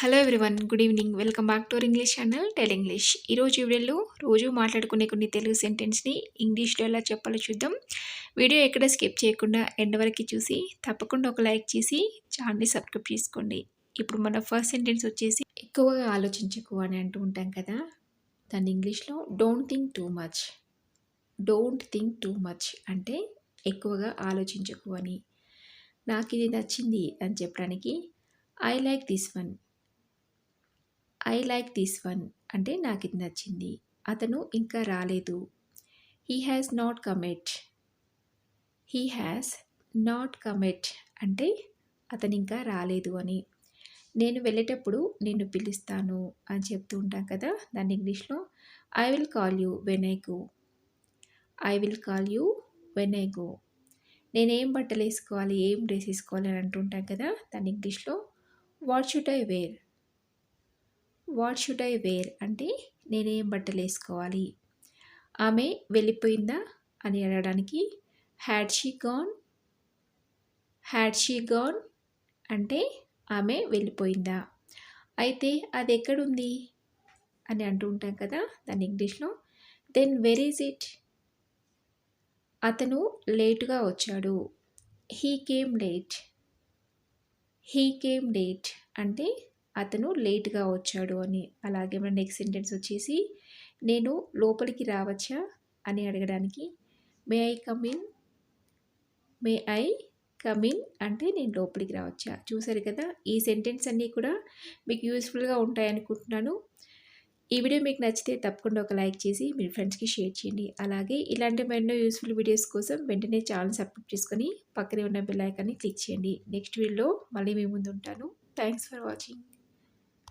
Hello everyone. Good evening. Welcome back to our English channel tell English. ఈరోజు వీడియోలో రోజు మాట్లాడుకునే కొన్ని తెలుగు సెంటెన్స్‌ని ఇంగ్లీష్‌లో ఎలా చెప్పాలో చూద్దాం. వీడియో ఎక్కడ స్కిప్ చేయకుండా ఎండ్ వరకు చూసి తప్పకుండా ఒక లైక్ చేసి ఛానల్‌ని సబ్స్క్రైబ్ చేసుకోండి. ఇప్పుడు మన ఫస్ట్ సెంటెన్స్ వచ్చేసి ఎక్కువగా ఆలోచించకు అని అంటూ ఉంటాం కదా! దాన్ని ఇంగ్లీష్‌లో don't think too much. Don't think too much అంటే ఎక్కువగా ఆలోచించకు అని. నాకిది నచ్చింది అని చెప్పడానికి I like this one. I like this one అంటే నాకిది నచ్చింది. అతను ఇంకా రాలేదు. He has not come at. He has not come at అంటే అతను ఇంకా రాలేదు అని. నేను వెళ్ళేటప్పుడు నిన్ను పిలుస్తాను అని చెప్తూ ఉంటాం కదా! దాన్ని ఇంగ్లీష్‌లో I will call you when I go. I will call you when I go. నేనేం బట్టలేసుకోవాలి, ఏం డ్రెస్ ఏసుకోవాలి అని అంటుంటాం కదా! దాన్ని ఇంగ్లీష్‌లో what should I wear. What should I wear అంటే నేనేం బట్టలు వేసుకోవాలి. ఆమె వెళ్ళిపోయిందా అని అడగడానికి had she gone. Had she gone అంటే ఆమె వెళ్ళిపోయిందా. అయితే అది ఎక్కడుంది అని అంటూ ఉంటాం కదా! దాన్ని ఇంగ్లీష్లో దెన్ వెర్ ఈజ్ ఇట్. అతను లేటుగా వచ్చాడు. He came late. He came late అంటే అతను లేట్‌గా వచ్చాడు అని. అలాగే మన నెక్స్ట్ సెంటెన్స్ వచ్చేసి నేను లోపలికి రావచ్చా అని అడగడానికి may I come in. May I come in అంటే నేను లోపలికి రావచ్చా. చూసారు కదా! ఈ సెంటెన్స్ అన్నీ కూడా మీకు యూజ్‌ఫుల్‌గా ఉంటాయనుకుంటున్నాను. ఈ వీడియో మీకు నచ్చితే తప్పకుండా ఒక లైక్ చేసి మీ ఫ్రెండ్స్‌కి షేర్ చేయండి. అలాగే ఇలాంటి మరెన్నో యూజ్‌ఫుల్ వీడియోస్ కోసం వెంటనే ఛానల్ సబ్స్క్రైబ్ చేసుకొని పక్కనే ఉన్న బెల్ ఐకాన్ని క్లిక్ చేయండి. నెక్స్ట్ వీడియోలో మళ్ళీ మీ ముందు ఉంటాను. Thanks for watching.